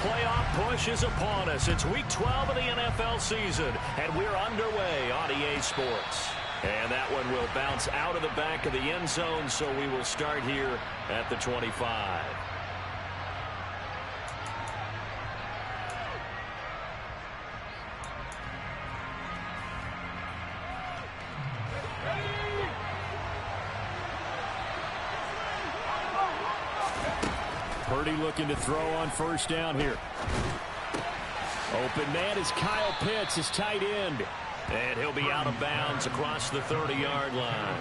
playoff push is upon us. It's Week 12 of the NFL season, and we're underway on EA Sports. And that one will bounce out of the back of the end zone, so we will start here at the 25. Purdy looking to throw on first down here. Open man is Kyle Pitts, his tight end. And he'll be out of bounds across the 30-yard line.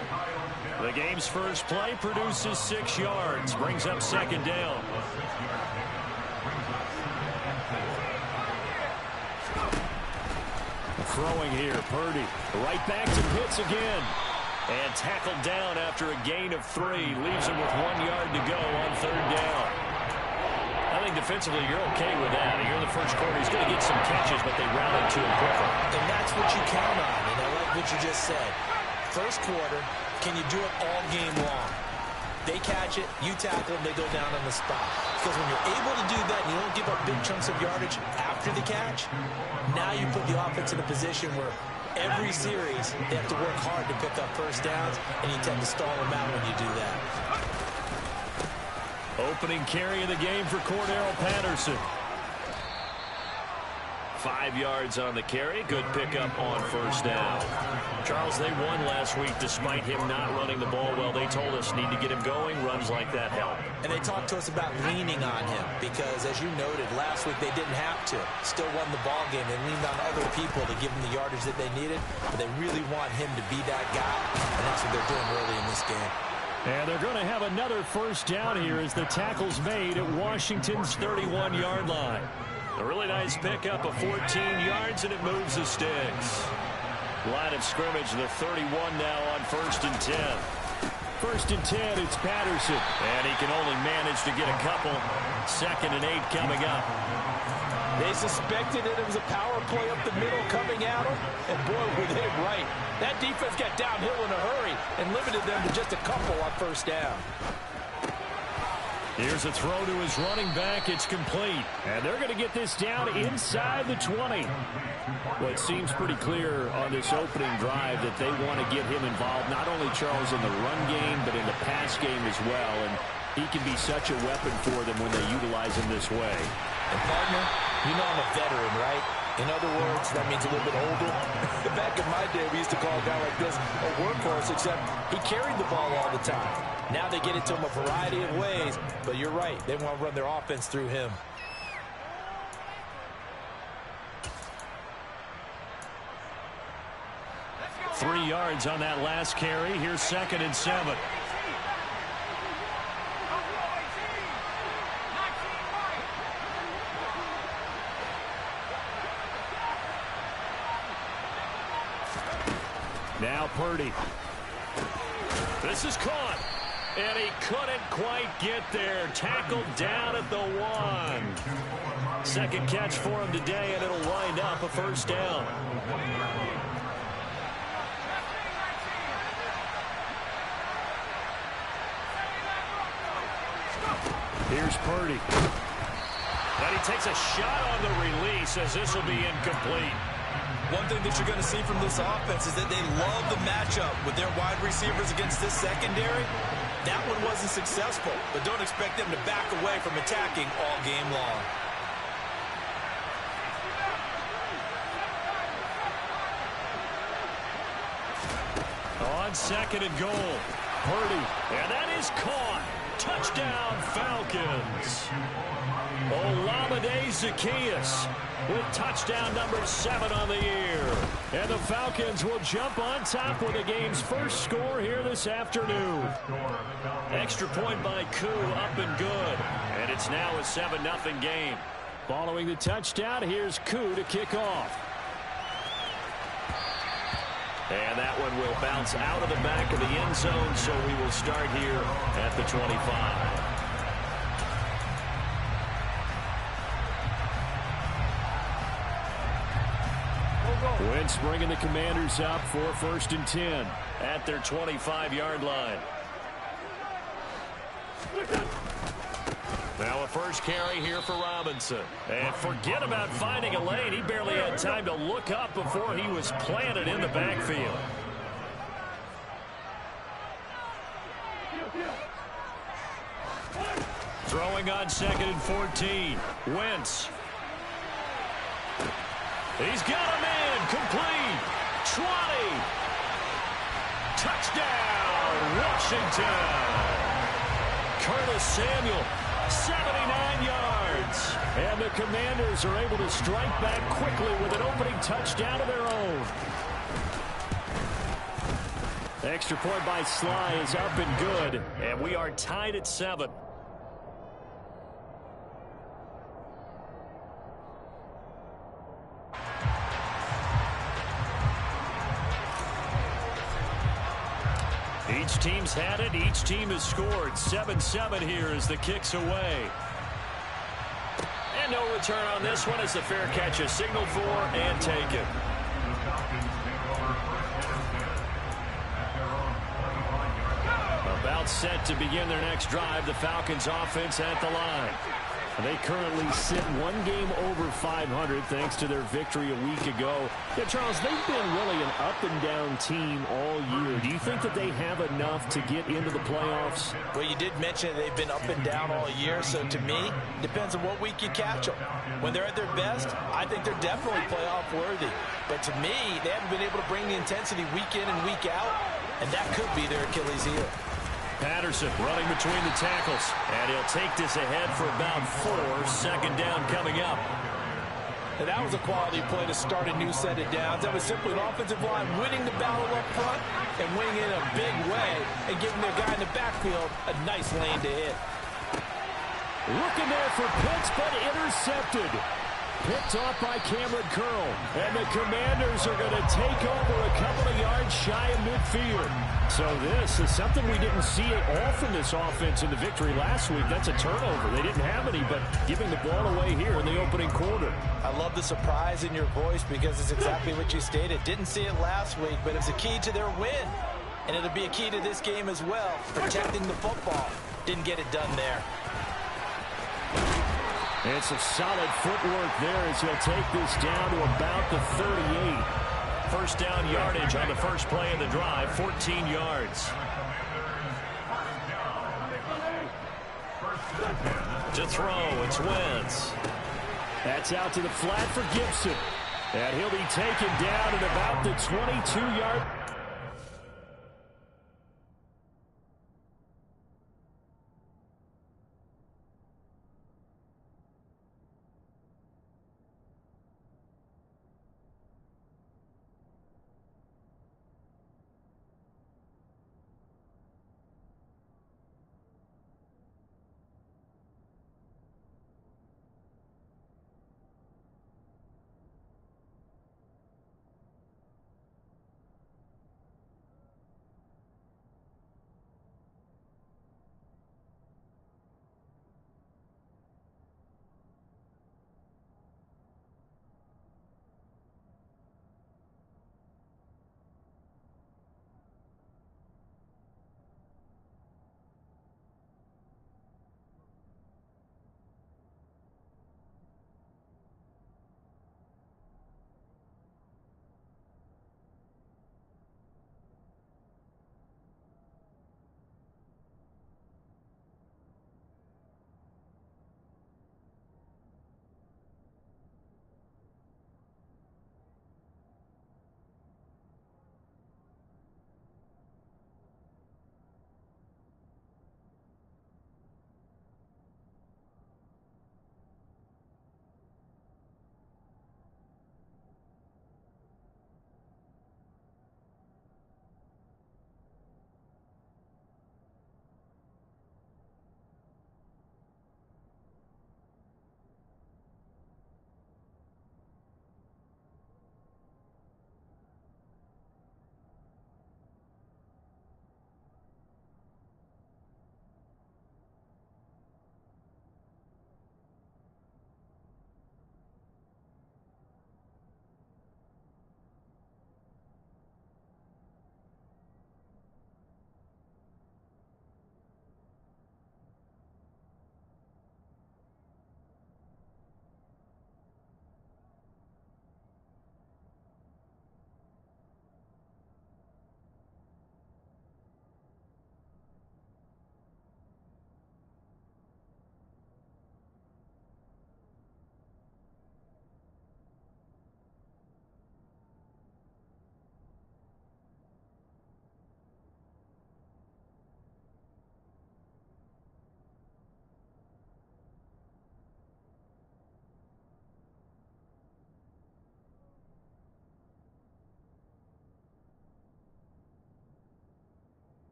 The game's first play produces 6 yards. Brings up second down. Throwing here, Purdy. Right back to Pitts again. And tackled down after a gain of 3. Leaves him with 1 yard to go on third down. I think defensively you're okay with that. Here in the first quarter, he's going to get some catches, but they rallied to him quickly. And that's what you count on, and I like what you just said. First quarter, can you do it all game long? They catch it, you tackle them, they go down on the spot. Because when you're able to do that and you don't give up big chunks of yardage after the catch, now you put the offense in a position where every series they have to work hard to pick up first downs, and you tend to stall them out when you do that. Opening carry of the game for Cordero Patterson. 5 yards on the carry. Good pickup on first down. Charles, they won last week despite him not running the ball well. They told us need to get him going. Runs like that help. And they talked to us about leaning on him because, as you noted, last week they didn't have to. Still won the ball game. They leaned on other people to give them the yardage that they needed. But they really want him to be that guy, and that's what they're doing early in this game. And they're going to have another first down here as the tackle's made at Washington's 31-yard line. A really nice pickup of 14 yards, and it moves the sticks. Line of scrimmage, the 31 now on 1st and 10. 1st and 10, it's Patterson. And he can only manage to get a couple. 2nd and 8 coming up. They suspected that it was a power play up the middle coming at them, and boy, were they right. That defense got downhill in a hurry and limited them to just a couple on first down. Here's a throw to his running back. It's complete. And they're going to get this down inside the 20. Well, it seems pretty clear on this opening drive that they want to get him involved, not only, Charles, in the run game, but in the pass game as well. And he can be such a weapon for them when they utilize him this way. And, partner, you know I'm a veteran, right? In other words, that means a little bit older. Back in my day, we used to call a guy like this a workhorse, except he carried the ball all the time. Now they get it to him a variety of ways, but you're right. They want to run their offense through him. Three yards on that last carry. Here's 2nd and 7. Now Purdy. This is caught. And he couldn't quite get there. Tackled down at the 1. Second catch for him today, and it'll wind up a first down. Here's Purdy. And he takes a shot on the release as this will be incomplete. One thing that you're going to see from this offense is that they love the matchup with their wide receivers against this secondary. That one wasn't successful, but don't expect them to back away from attacking all game long. On 2nd and goal, Purdy, and that is caught. Touchdown, Falcons. Olamide Zaccheaus with touchdown number 7 on the year. And the Falcons will jump on top with the game's first score here this afternoon. Extra point by Koo, up and good. And it's now a 7-0 game. Following the touchdown, here's Koo to kick off. And that one will bounce out of the back of the end zone, so we will start here at the 25. Wentz bringing the Commanders up for 1st and 10 at their 25-yard line. Now a first carry here for Robinson. And forget about finding a lane. He barely had time to look up before he was planted in the backfield. Throwing on 2nd and 14. Wentz. He's got him in. Complete. 20. Touchdown, Washington. Curtis Samuel, 79 yards. And the Commanders are able to strike back quickly with an opening touchdown of their own. The extra point by Sly is up and good. And we are tied at 7. Each team's had it. Each team has scored. 7-7 here as the kick's away. And no return on this one as the fair catch is signaled for and taken. About set to begin their next drive. The Falcons offense at the line. They currently sit one game over 500 thanks to their victory a week ago. Yeah, Charles, they've been really an up-and-down team all year. Do you think that they have enough to get into the playoffs? Well, you did mention they've been up and down all year, so to me, it depends on what week you catch them. When they're at their best, I think they're definitely playoff worthy. But to me, they haven't been able to bring the intensity week in and week out, and that could be their Achilles heel. Patterson running between the tackles, and he'll take this ahead for about 4. 2nd down coming up. And that was a quality play to start a new set of downs. That was simply an offensive line winning the battle up front and winning in a big way and giving their guy in the backfield a nice lane to hit. Looking there for Pitts, but intercepted. Picked off by Cameron Curl. And the Commanders are going to take over a couple of yards shy of midfield. So this is something we didn't see at all from this offense in the victory last week. That's a turnover. They didn't have any, but giving the ball away here in the opening quarter. I love the surprise in your voice because it's exactly what you stated. Didn't see it last week, but it's a key to their win. And it'll be a key to this game as well, protecting the football. Didn't get it done there. And some solid footwork there as he'll take this down to about the 38. First down yardage on the first play of the drive, 14 yards. To throw, it's Wentz. That's out to the flat for Gibson. And he'll be taken down at about the 22-yard.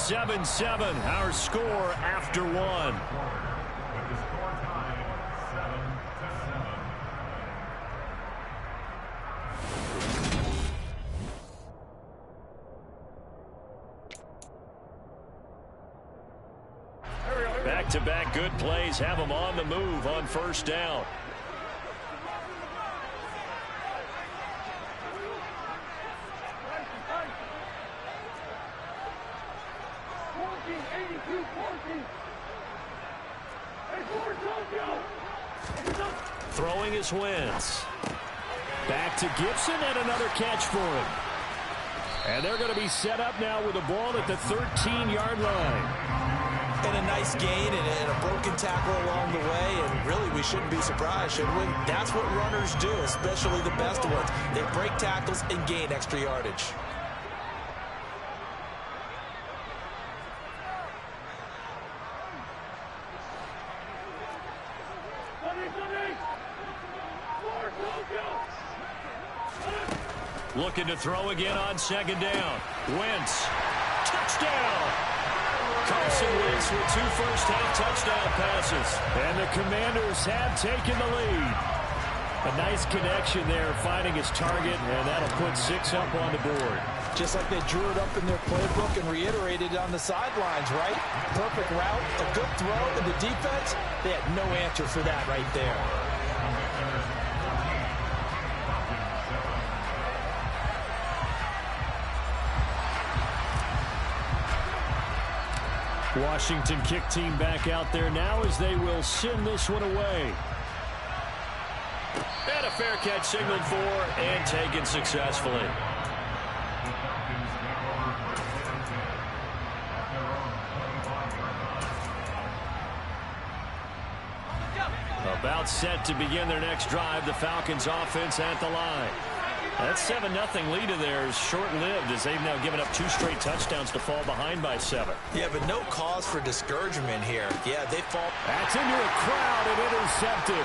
7-7, our score after one. Back-to-back good plays have them on the move on first down. Throwing his Wentz. Back to Gibson and another catch for him. And they're going to be set up now with a ball at the 13-yard line. And a nice gain and a broken tackle along the way, and really we shouldn't be surprised, should we? That's what runners do, especially the best ones. They break tackles and gain extra yardage. Looking to throw again on second down. Wentz. Touchdown! Carson Wentz with 2 first-half touchdown passes. And the Commanders have taken the lead. A nice connection there, finding his target, and that'll put 6 up on the board. Just like they drew it up in their playbook and reiterated on the sidelines, right? Perfect route, a good throw, and the defense, they had no answer for that right there. Washington kick team back out there now as they will send this one away. And a fair catch signaled for and taken successfully. About set to begin their next drive, the Falcons offense at the line. That 7-0 lead of theirs short-lived as they've now given up 2 straight touchdowns to fall behind by 7. Yeah, but no cause for discouragement here. Yeah, they fall. That's into a crowd and intercepted.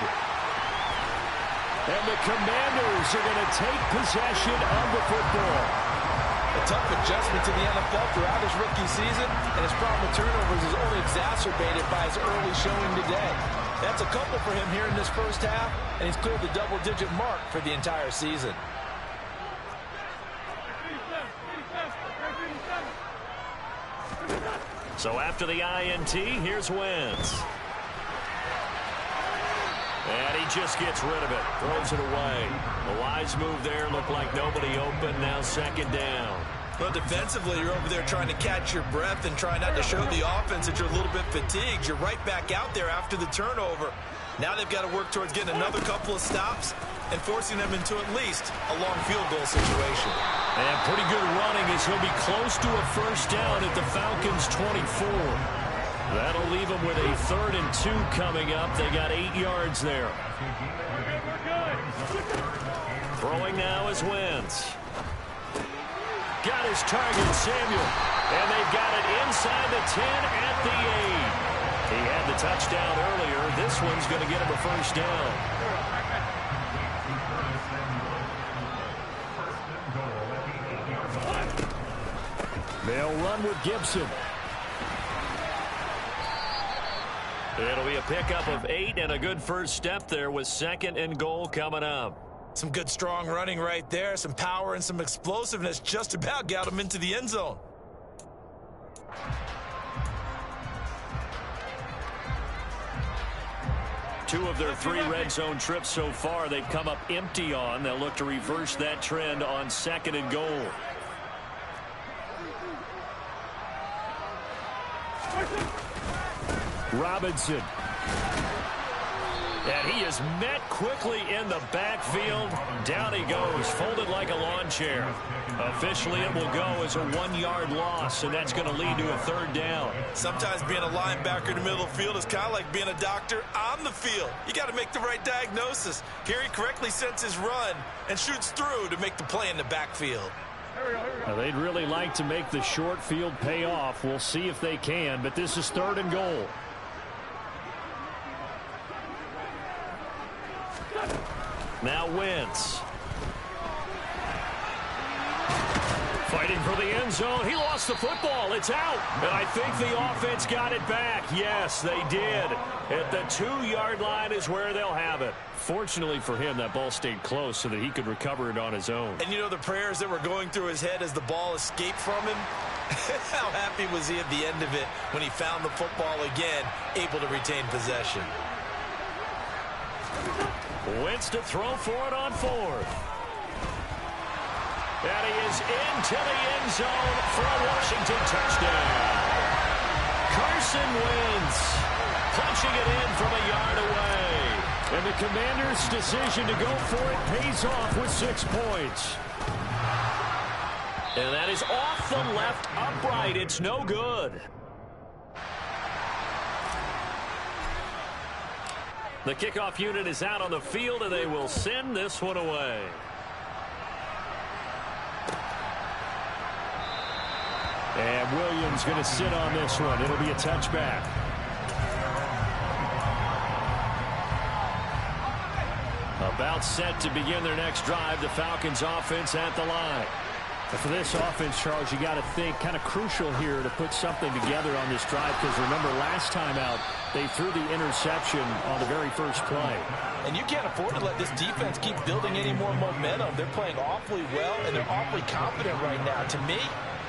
And the Commanders are going to take possession of the football. A tough adjustment to the NFL throughout his rookie season, and his problem with turnovers is only exacerbated by his early showing today. That's a couple for him here in this first half, and he's cleared the double-digit mark for the entire season. So after the INT, here's Wentz. And he just gets rid of it, throws it away. A wise move there, looked like nobody open, now second down. Well, defensively, you're over there trying to catch your breath and try not to show the offense that you're a little bit fatigued. You're right back out there after the turnover. Now they've got to work towards getting another couple of stops and forcing them into at least a long field goal situation. And pretty good running as he'll be close to a first down at the Falcons' 24. That'll leave them with a 3rd and 2 coming up. They got 8 yards there. Throwing now is Wentz. Got his target, Samuel. And they've got it inside the 10 at the 8. He had the touchdown earlier. This one's going to get him a first down. They'll run with Gibson. It'll be a pickup of 8 and a good first step there with 2nd and goal coming up. Some good strong running right there. Some power and some explosiveness just about got him into the end zone. Two of their 3 red zone trips so far they've come up empty on. They'll look to reverse that trend on 2nd and goal. Robinson. And he is met quickly in the backfield. Down he goes, folded like a lawn chair. Officially, it will go as a 1-yard loss, and that's going to lead to a 3rd down. Sometimes being a linebacker in the middle of the field is kind of like being a doctor on the field. You got to make the right diagnosis. Here he correctly sets his run and shoots through to make the play in the backfield. Now, they'd really like to make the short field pay off. We'll see if they can, but this is 3rd and goal. Now Wentz. Fighting for the end zone. He lost the football. It's out. And I think the offense got it back. Yes, they did. At the 2-yard line is where they'll have it. Fortunately for him, that ball stayed close so that he could recover it on his own. And you know the prayers that were going through his head as the ball escaped from him? How happy was he at the end of it when he found the football again, able to retain possession? Wentz to throw for it on 4th. And he is into the end zone for a Washington touchdown. Carson Wentz punching it in from a yard away. And the Commanders' decision to go for it pays off with 6 points. And that is off the left upright. It's no good. The kickoff unit is out on the field, and they will send this one away. And Williams going to sit on this one. It'll be a touchback. About set to begin their next drive. The Falcons offense at the line. And for this offense, Charles, you got to think kind of crucial here to put something together on this drive, because remember last time out they threw the interception on the very first play. And you can't afford to let this defense keep building any more momentum. They're playing awfully well, and they're awfully confident right now. To me,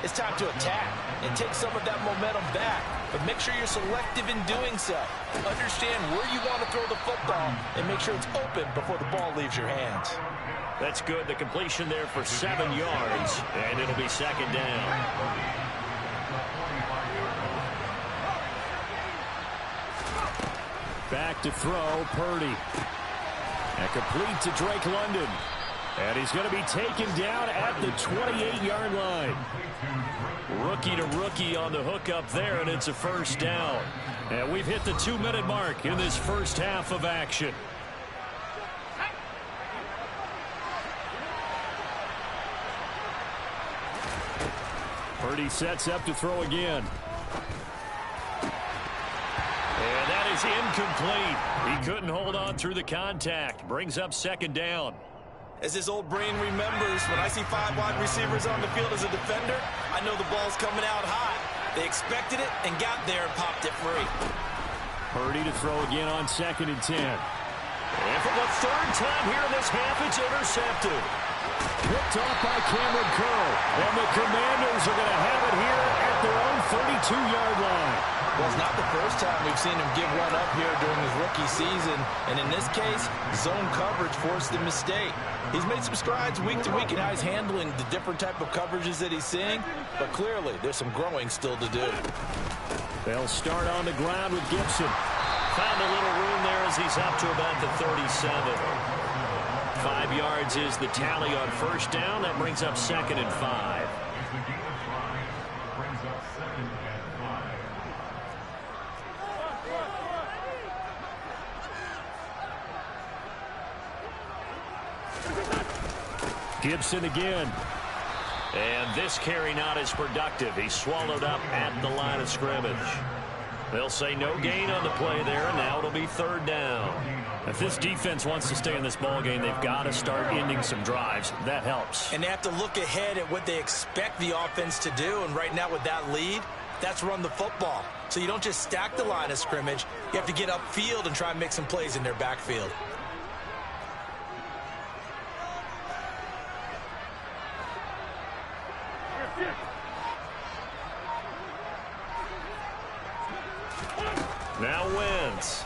it's time to attack and take some of that momentum back. But make sure you're selective in doing so. Understand where you want to throw the football and make sure it's open before the ball leaves your hands. That's good. The completion there for 7 yards, and it'll be 2nd down. Back to throw, Purdy. And complete to Drake London. And he's going to be taken down at the 28-yard line. Rookie to rookie on the hook up there, and it's a 1st down. And we've hit the 2-minute mark in this first half of action. Purdy sets up to throw again. And that is incomplete. He couldn't hold on through the contact. Brings up 2nd down. As his old brain remembers, when I see 5 wide receivers on the field as a defender, I know the ball's coming out hot. They expected it and got there and popped it free. Purdy to throw again on 2nd and 10. And for the 3rd time here in this half, it's intercepted. Picked off by Cameron Curl. And the Commanders are going to have it here at their own 32-yard line. Well, it's not the first time we've seen him give one up here during his rookie season. And in this case, zone coverage forced the mistake. He's made some strides week to week in how he's handling the different type of coverages that he's seeing. But clearly, there's some growing still to do. They'll start on the ground with Gibson. Found a little room there as he's up to about the 37. 5 yards is the tally on 1st down. That brings up 2nd and 5. Gibson again. And this carry not as productive. He's swallowed up at the line of scrimmage. They'll say no gain on the play there, and now it'll be 3rd down. If this defense wants to stay in this ballgame, they've got to start ending some drives. That helps. And they have to look ahead at what they expect the offense to do, and right now with that lead, that's run the football. So you don't just stack the line of scrimmage. You have to get upfield and try and make some plays in their backfield. Now Wentz.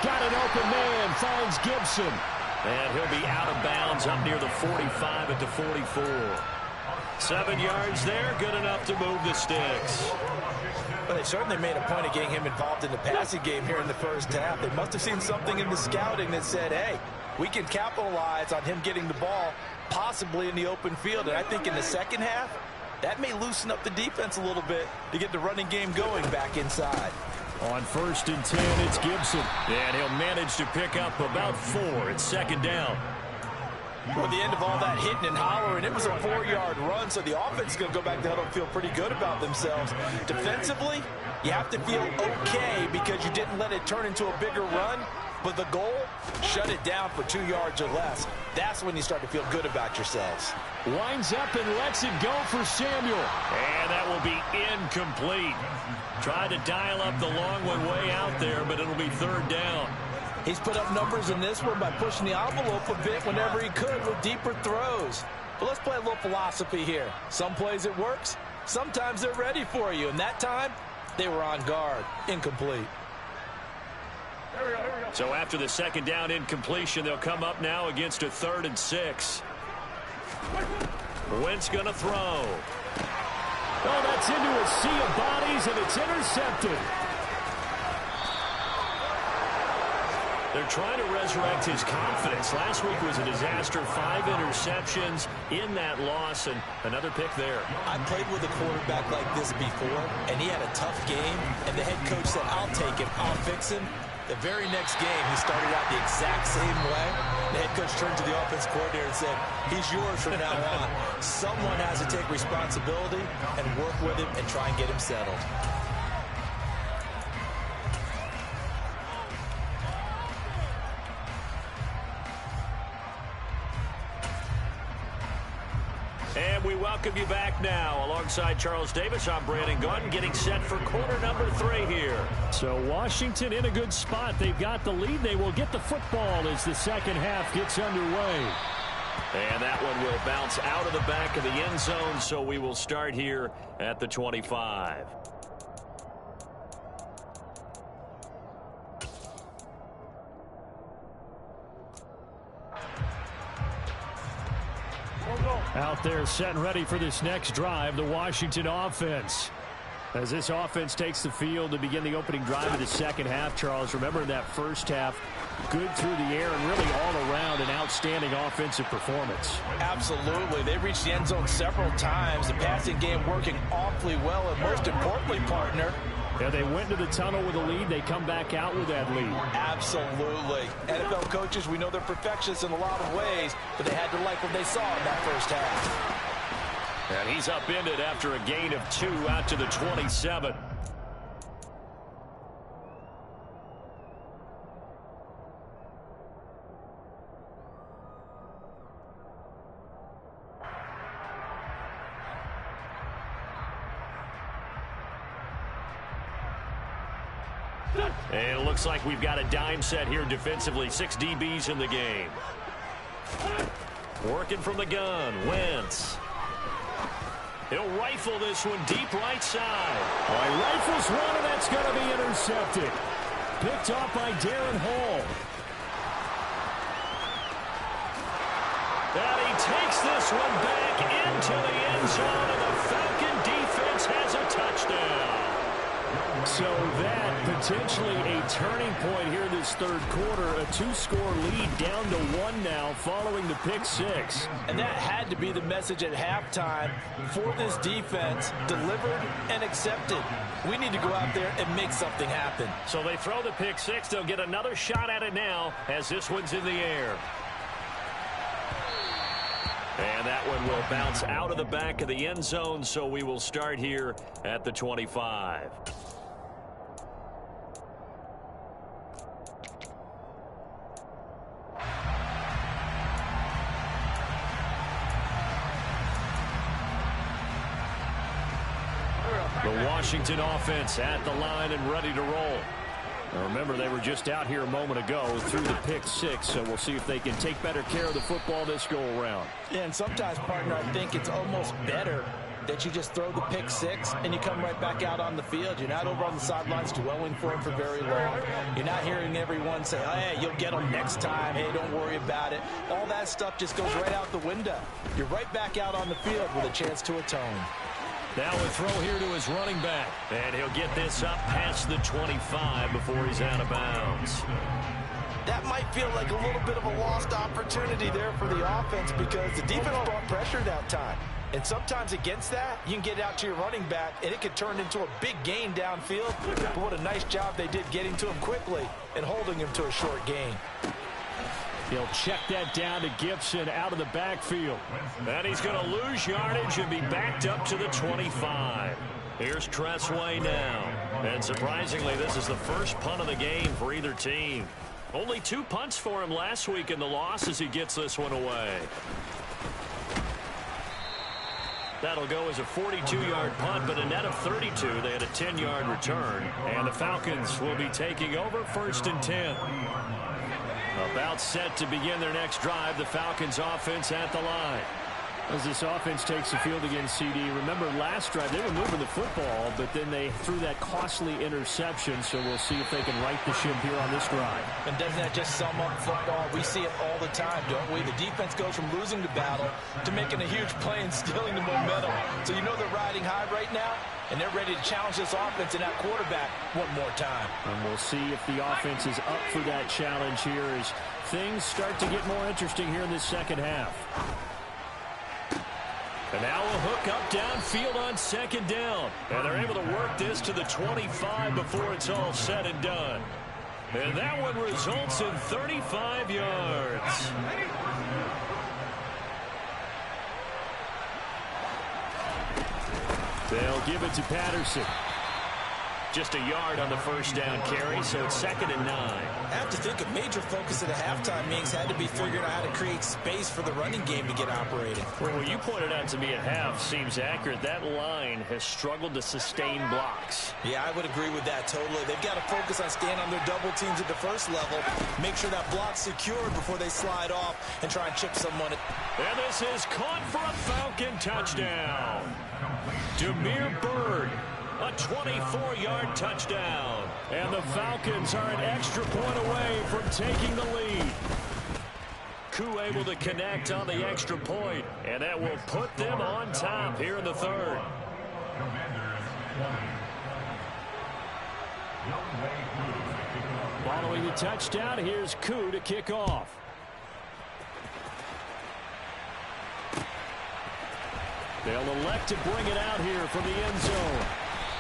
Got an open man, finds Gibson. And he'll be out of bounds up near the 45 at the 44. 7 yards there, good enough to move the sticks. Well, they certainly made a point of getting him involved in the passing game here in the first half. They must have seen something in the scouting that said, hey, we can capitalize on him getting the ball possibly in the open field. And I think in the second half, that may loosen up the defense a little bit to get the running game going back inside. On 1st and 10, it's Gibson. And he'll manage to pick up about 4. It's 2nd down. Well, at the end of all that hitting and hollering, it was a 4-yard run, so the offense is going to go back to the huddle and feel pretty good about themselves. Defensively, you have to feel okay because you didn't let it turn into a bigger run. But the goal, shut it down for 2 yards or less. That's when you start to feel good about yourselves. Winds up and lets it go for Samuel. And that will be incomplete. Tried to dial up the long one way out there, but it'll be third down. He's put up numbers in this one by pushing the envelope a bit whenever he could with deeper throws. But let's play a little philosophy here. Some plays it works. Sometimes they're ready for you. And that time, they were on guard. Incomplete. So after the second down incompletion, they'll come up now against a 3rd and 6. Wentz going to throw. Oh, that's into a sea of bodies, and it's intercepted. They're trying to resurrect his confidence. Last week was a disaster. 5 interceptions in that loss, and another pick there. I played with a quarterback like this before, and he had a tough game, and the head coach said, I'll take him, I'll fix him. The very next game, he started out the exact same way. The head coach turned to the offense coordinator and said, he's yours from now on. Someone has to take responsibility and work with him and try and get him settled. And we welcome you back now. Alongside Charles Davis, I'm Brandon Gaudin, getting set for quarter number 3 here. So Washington in a good spot. They've got the lead. They will get the football as the second half gets underway. And that one will bounce out of the back of the end zone, so we will start here at the 25. Out there set and ready for this next drive, the Washington offense. As this offense takes the field to begin the opening drive of the second half, Charles, remember that first half, good through the air and really all around an outstanding offensive performance. Absolutely. They reached the end zone several times. The passing game working awfully well, and most importantly, partner, yeah, they went to the tunnel with a lead. They come back out with that lead. Absolutely. NFL coaches, we know they're perfectionists in a lot of ways, but they had to like what they saw in that first half. And he's upended after a gain of 2 out to the 27. And it looks like we've got a dime set here defensively. 6 DBs in the game. Working from the gun, Wentz. He'll rifle this one deep right side. Oh, he rifles one, and that's going to be intercepted. Picked off by Darren Hall. And he takes this one back into the end zone, and the Falcon defense has a touchdown. So that potentially a turning point here this third quarter. A 2-score lead down to 1 now following the pick 6. And that had to be the message at halftime for this defense. Delivered and accepted. We need to go out there and make something happen. So they throw the pick 6. They'll get another shot at it now as this one's in the air. And that one will bounce out of the back of the end zone, so we will start here at the 25. The Washington offense at the line and ready to roll. Now remember, they were just out here a moment ago through the pick 6, so we'll see if they can take better care of the football this go-around. Yeah, and sometimes, partner, I think it's almost better that you just throw the pick 6 and you come right back out on the field. You're not over on the sidelines dwelling for him for very long. You're not hearing everyone say, oh, hey, you'll get him next time. Hey, don't worry about it. All that stuff just goes right out the window. You're right back out on the field with a chance to atone. Now a throw here to his running back. And he'll get this up past the 25 before he's out of bounds. That might feel like a little bit of a lost opportunity there for the offense because the defense brought pressure that time. And sometimes against that, you can get out to your running back, and it could turn into a big gain downfield. But what a nice job they did getting to him quickly and holding him to a short gain. He'll check that down to Gibson out of the backfield. And he's going to lose yardage and be backed up to the 25. Here's Tressway now. And surprisingly, this is the first punt of the game for either team. Only 2 punts for him last week in the loss as he gets this one away. That'll go as a 42-yard punt, but a net of 32. They had a 10-yard return. And the Falcons will be taking over 1st and 10. About set to begin their next drive, the Falcons offense at the line. As this offense takes the field against CD, remember last drive they were moving the football, but then they threw that costly interception, so we'll see if they can right the ship here on this drive. And doesn't that just sum up football? We see it all the time, don't we? The defense goes from losing the battle to making a huge play and stealing the momentum. So you know they're riding high right now, and they're ready to challenge this offense and that quarterback one more time. And we'll see if the offense is up for that challenge here as things start to get more interesting here in this second half. And now a hook up downfield on 2nd down. And they're able to work this to the 25 before it's all said and done. And that one results in 35 yards. They'll give it to Patterson. Just a yard on the 1st down carry, so it's 2nd and 9. I have to think a major focus of the halftime meetings had to be figuring out how to create space for the running game to get operating. Well, what you pointed out to me at half seems accurate. That line has struggled to sustain blocks. Yeah, I would agree with that totally. They've got to focus on staying on their double teams at the first level, make sure that block's secured before they slide off and try and chip someone. And this is caught for a Falcon touchdown. Demir Bird. A 24-yard touchdown. And the Falcons are an extra point away from taking the lead. Koo able to connect on the extra point, and that will put them on top here in the 3rd. Following the touchdown, here's Koo to kick off. They'll elect to bring it out here from the end zone.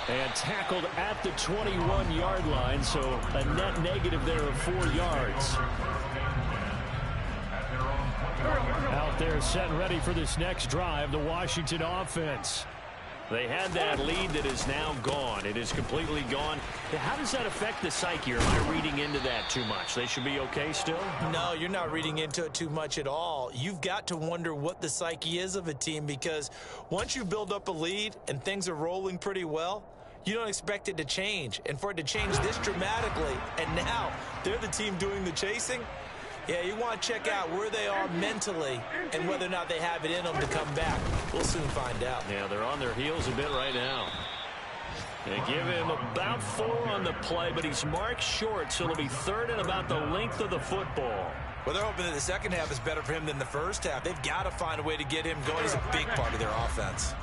And tackled at the 21-yard line, so a net negative there of 4 yards. Out there set and ready for this next drive, the Washington offense. They had that lead that is now gone. It is completely gone. How does that affect the psyche? Or am I reading into that too much? They should be okay still? No, you're not reading into it too much at all. You've got to wonder what the psyche is of a team, because once you build up a lead and things are rolling pretty well, you don't expect it to change. And for it to change this dramatically, and now they're the team doing the chasing, yeah, you want to check out where they are mentally and whether or not they have it in them to come back. We'll soon find out. Yeah, they're on their heels a bit right now. They give him about 4 on the play, but he's marked short, so it'll be 3rd and about the length of the football. Well, they're hoping that the second half is better for him than the first half. They've got to find a way to get him going. He's a big part of their offense.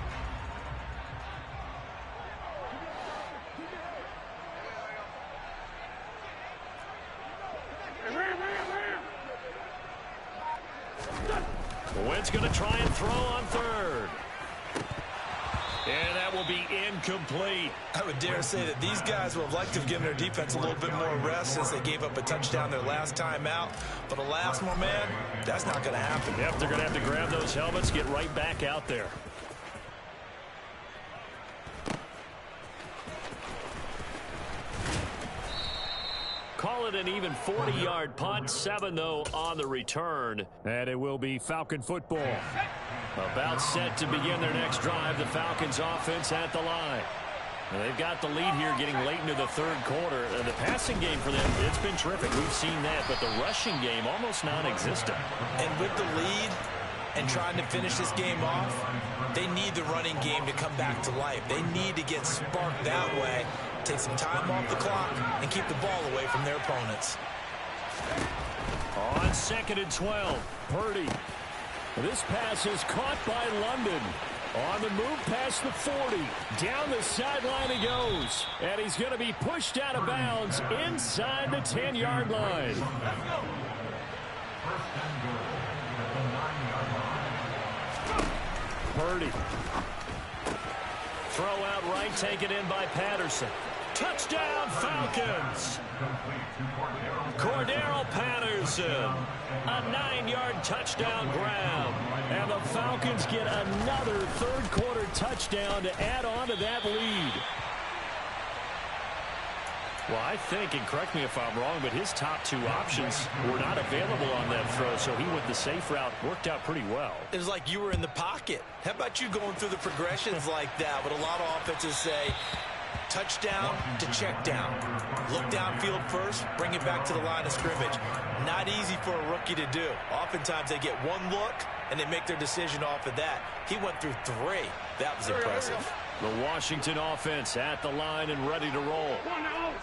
Wentz going to try and throw on 3rd. And that will be incomplete. I would dare say that these guys will have liked to have given their defense a little bit more rest since they gave up a touchdown their last time out. But alas, my man, that's not going to happen. Yep, they're going to have to grab those helmets, get right back out there. Call it an even 40-yard punt. 7, though, on the return. And it will be Falcon football. About set to begin their next drive. The Falcons offense at the line. And they've got the lead here getting late into the 3rd quarter. The passing game for them, it's been terrific. We've seen that. But the rushing game, almost non-existent. And with the lead and trying to finish this game off, they need the running game to come back to life. They need to get sparked that way. Take some time off the clock and keep the ball away from their opponents. On 2nd and 12, Purdy. This pass is caught by London. On the move past the 40. Down the sideline he goes. And he's going to be pushed out of bounds inside the 10-yard line. Purdy. Throw out right, taken in by Patterson. Touchdown, Falcons. Cordero Patterson. A 9-yard touchdown grab. And the Falcons get another 3rd quarter touchdown to add on to that lead. Well, I think, and correct me if I'm wrong, but his top two options were not available on that throw, so he went the safe route. Worked out pretty well. It was like you were in the pocket. How about you going through the progressions like that? But a lot of offenses say touchdown to check down. Look downfield first, bring it back to the line of scrimmage. Not easy for a rookie to do. Oftentimes they get one look, and they make their decision off of that. He went through three. That was impressive. The Washington offense at the line and ready to roll.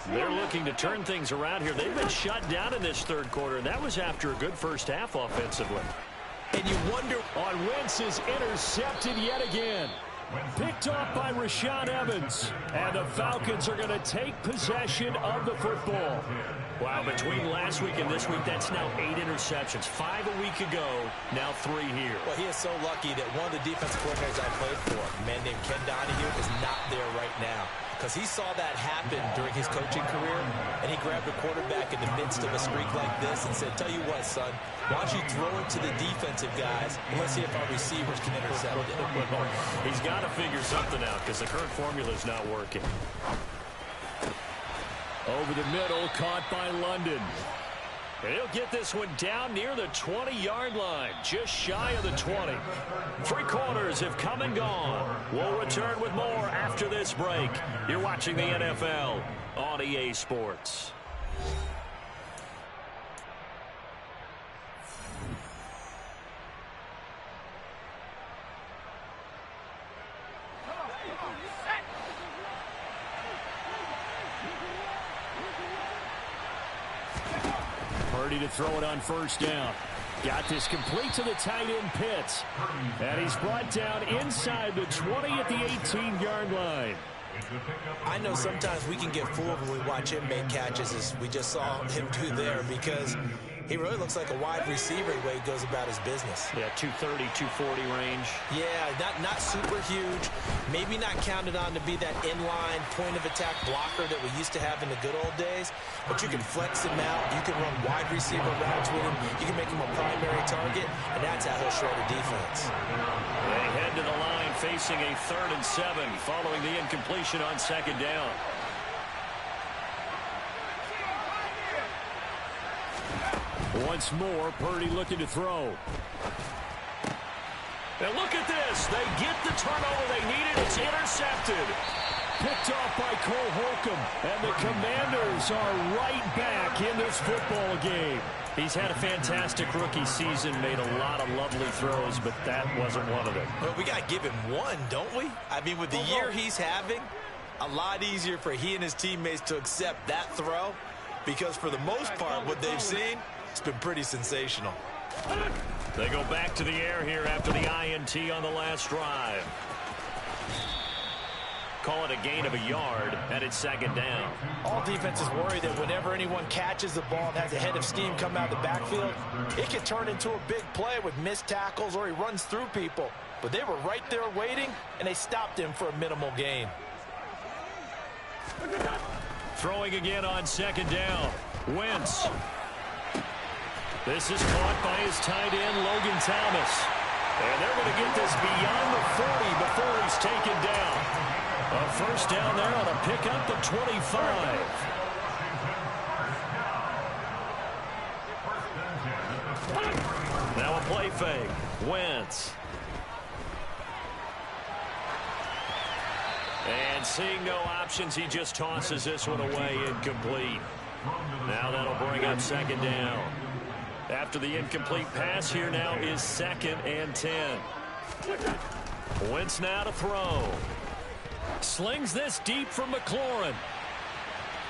They're looking to turn things around here. They've been shut down in this third quarter, and that was after a good first half offensively. And you wonder... On Wentz is intercepted yet again. Picked off by Rashaan Evans. And the Falcons are going to take possession of the football. Wow, between last week and this week, that's now 8 interceptions. 5 a week ago, now 3 here. Well, he is so lucky that one of the defensive coordinators I played for, a man named Ken Donahue, is not there right now. Because he saw that happen during his coaching career, and he grabbed a quarterback in the midst of a streak like this and said, tell you what, son, why don't you throw it to the defensive guys, and let's see if our receivers can intercept it. He's got to figure something out because the current formula is not working. Over the middle, caught by London. He'll get this one down near the 20-yard line, just shy of the 20. 3 quarters have come and gone. We'll return with more after this break. You're watching the NFL on EA Sports. Purdy to throw it on first down. Got this complete to the tight end Pitts. And he's brought down inside the 20 at the 18-yard line. I know sometimes we can get fooled when we watch him make catches, as we just saw him do there, because he really looks like a wide receiver the way he goes about his business. Yeah, 230, 240 range. Yeah, not super huge. Maybe not counted on to be that inline point-of-attack blocker that we used to have in the good old days. But you can flex him out. You can run wide receiver routes with him. You can make him a primary target, and that's how he'll shred a defense. They head to the line facing a 3rd and 7 following the incompletion on 2nd down. Once more, Purdy looking to throw. And look at this. They get the turnover they needed. It's intercepted. Picked off by Cole Holcomb. And the Commanders are right back in this football game. He's had a fantastic rookie season, made a lot of lovely throws, but that wasn't one of them. Well, we got to give him one, don't we? I mean, with the year he's having, a lot easier for he and his teammates to accept that throw, because for the most part, what they've seen, it's been pretty sensational. They go back to the air here after the INT on the last drive. Call it a gain of a yard, and it's 2nd down. All defenses worry that whenever anyone catches the ball and has a head of steam come out of the backfield, it can turn into a big play with missed tackles or he runs through people. But they were right there waiting, and they stopped him for a minimal gain. Throwing again on 2nd down. Wentz. This is caught by his tight end, Logan Thomas. And they're going to get this beyond the 40 before he's taken down. A first down there on a pickup of 25. Now a play fake. Wentz. And seeing no options, he just tosses this one away incomplete. Now that'll bring up 2nd down. After the incomplete pass, here now is 2nd and 10. Wentz now to throw. Slings this deep from McLaurin.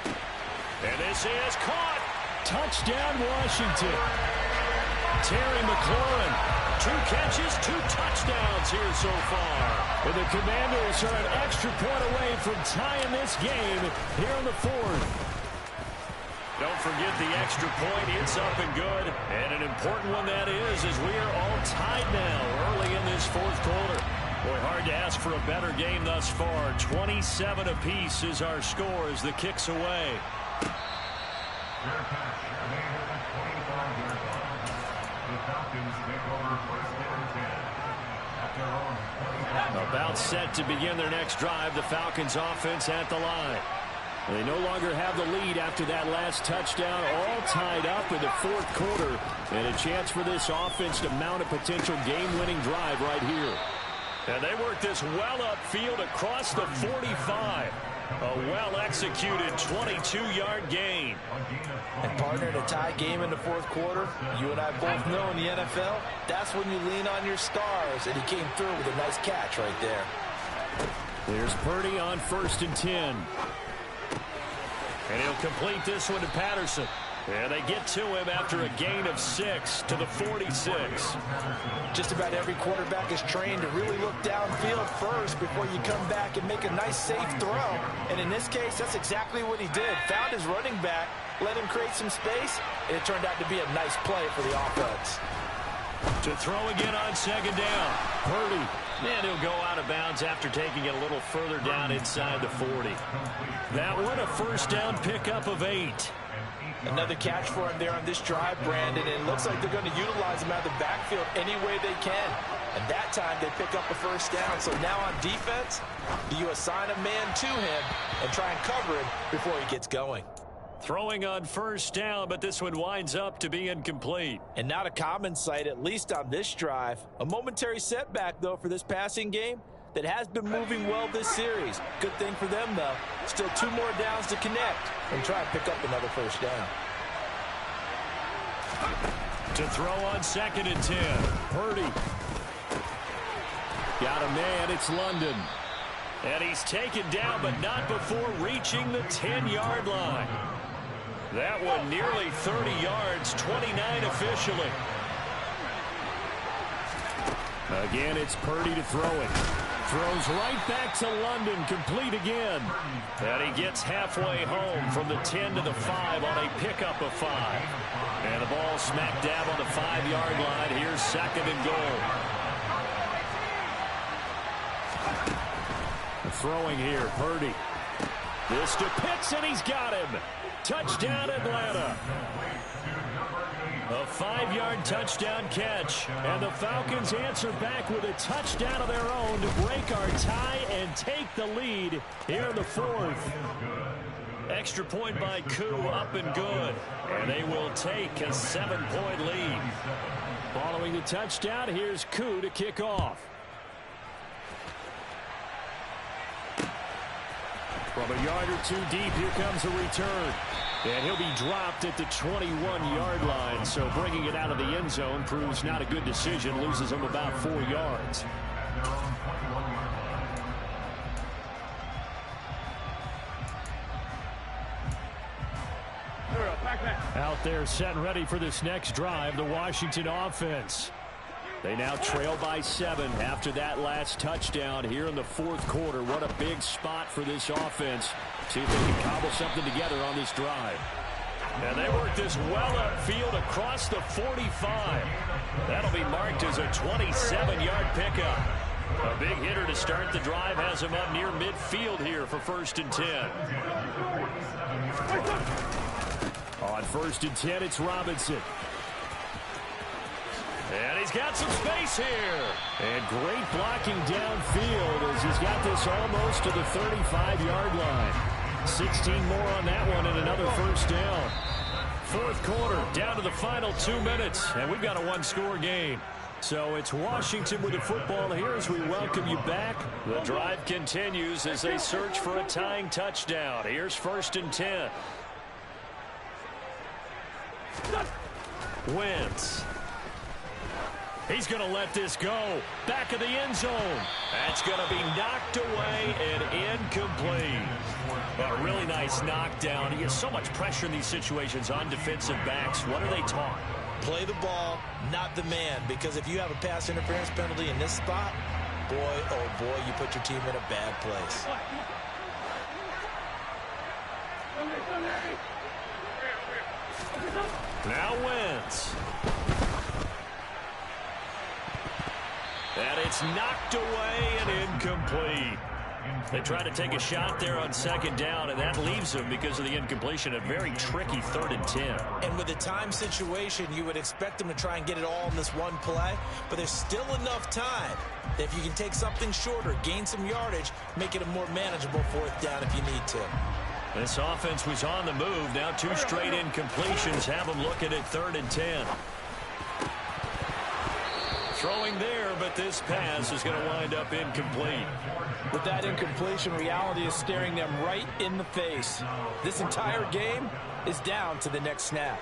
And this is caught. Touchdown, Washington. Terry McLaurin. 2 catches, 2 touchdowns here so far. And the Commanders are an extra point away from tying this game here in the 4th. Don't forget the extra point. It's up and good. And an important one that is, as we are all tied now early in this 4th quarter. Boy, hard to ask for a better game thus far. 27 apiece is our score as the kick's away. About set to begin their next drive. The Falcons offense at the line. They no longer have the lead after that last touchdown, all tied up in the fourth quarter, and a chance for this offense to mount a potential game-winning drive right here. And they work this well upfield across the 45. A well-executed 22-yard gain. And partner, in a tie game in the fourth quarter, you and I both know in the NFL, that's when you lean on your stars, and he came through with a nice catch right there. There's Purdy on 1st and 10. And he'll complete this one to Patterson. And they get to him after a gain of 6 to the 46. Just about every quarterback is trained to really look downfield first before you come back and make a nice, safe throw. And in this case, that's exactly what he did. Found his running back, let him create some space, and it turned out to be a nice play for the offense. To throw again on 2nd down. Purdy. And he'll go out of bounds after taking it a little further down inside the 40. That one a 1st down pickup of 8. Another catch for him there on this drive, Brandon, and it looks like they're going to utilize him out of the backfield any way they can. And that time they pick up a 1st down. So now on defense, do you assign a man to him and try and cover him before he gets going? Throwing on 1st down, but this one winds up to be incomplete. And not a common sight, at least on this drive. A momentary setback, though, for this passing game that has been moving well this series. Good thing for them, though. Still 2 more downs to connect and try and pick up another 1st down. To throw on 2nd and 10. Purdy. Got a man. It's London. And he's taken down, but not before reaching the 10-yard line. That one nearly 30 yards, 29 officially. Again, it's Purdy to throw it. Throws right back to London, complete again. And he gets halfway home from the 10 to the 5 on a pickup of 5. And the ball smack dab on the 5-yard line. Here's 2nd and goal. Throwing here, Purdy. This to Pitts, and he's got him. Touchdown, Atlanta. A 5-yard touchdown catch. And the Falcons answer back with a touchdown of their own to break our tie and take the lead here in the 4th. Extra point by Koo, up and good. And they will take a 7-point lead. Following the touchdown, here's Koo to kick off. From a yard or 2 deep, here comes a return. And he'll be dropped at the 21-yard line. So bringing it out of the end zone proves not a good decision. Loses him about 4 yards. Out there set and ready for this next drive, the Washington offense. They now trail by 7 after that last touchdown here in the 4th quarter. What a big spot for this offense. See if they can cobble something together on this drive. And they work this well upfield across the 45. That'll be marked as a 27-yard pickup. A big hitter to start the drive has him up near midfield here for 1st and 10. On 1st and 10, it's Robinson. And he's got some space here. And great blocking downfield as he's got this almost to the 35-yard line. 16 more on that one and another 1st down. 4th quarter, down to the final 2 minutes. And we've got a 1-score game. So it's Washington with the football here as we welcome you back. The drive continues as they search for a tying touchdown. Here's 1st and 10. Wentz. He's going to let this go. Back of the end zone. That's going to be knocked away and incomplete. A really nice knockdown. He has so much pressure in these situations on defensive backs. What are they taught? Play the ball, not the man. Because if you have a pass interference penalty in this spot, boy, oh boy, you put your team in a bad place. Now Wentz. And it's knocked away and incomplete. They try to take a shot there on 2nd down, and that leaves them, because of the incompletion, a very tricky 3rd and 10. And with the time situation, you would expect them to try and get it all in this one play, but there's still enough time that if you can take something shorter, gain some yardage, make it a more manageable 4th down if you need to. This offense was on the move. Now 2 straight incompletions have them looking at 3rd and 10. Throwing there, but this pass is going to wind up incomplete. With that incompletion, reality is staring them right in the face. This entire game is down to the next snap.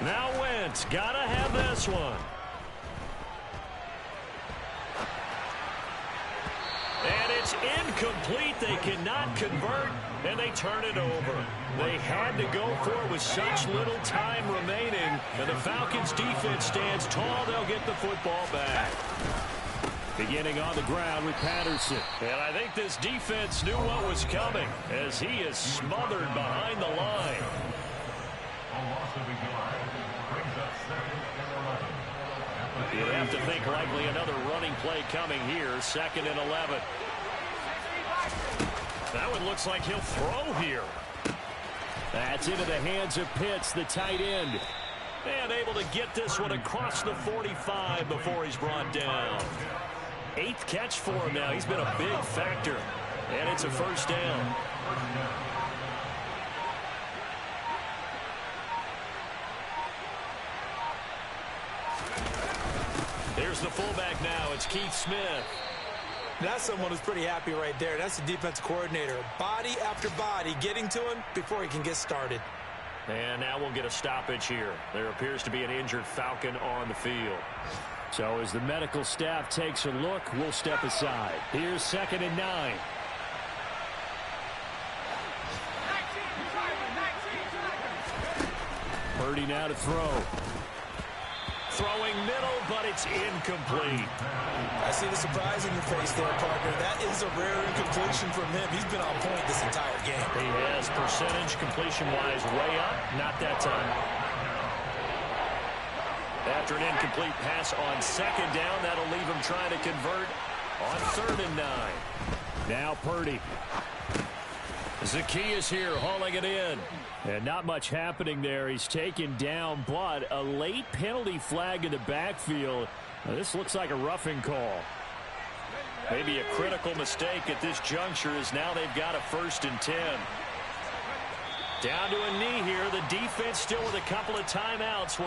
Now Wentz, gotta have this one. And it's incomplete. They cannot convert, and they turn it over. They had to go for it with such little time remaining. And the Falcons' defense stands tall. They'll get the football back. Beginning on the ground with Patterson. And I think this defense knew what was coming as he is smothered behind the line. You'd have to think likely another running play coming here. 2nd and 11. That one looks like he'll throw here. That's into the hands of Pitts, the tight end. And able to get this one across the 45 before he's brought down. 8th catch for him now. He's been a big factor. And it's a 1st down. Here's the fullback now. It's Keith Smith. That's someone who's pretty happy right there. That's the defense coordinator. Body after body getting to him before he can get started. And now we'll get a stoppage here. There appears to be an injured Falcon on the field. So as the medical staff takes a look, we'll step aside. Here's 2nd and 9. Purdy now to throw. Throwing middle, but it's incomplete. I see the surprise in your face there, partner. That is a rare incompletion from him. He's been on point this entire game. He has percentage completion-wise way up. Not that time. After an incomplete pass on 2nd down, that'll leave him trying to convert on 3rd and 9. Now Purdy. Zacchaeus here hauling it in. And not much happening there. He's taken down, but a late penalty flag in the backfield. Now, this looks like a roughing call. Maybe a critical mistake at this juncture as now they've got a 1st and 10. Down to a knee here. The defense still with a couple of timeouts. We'll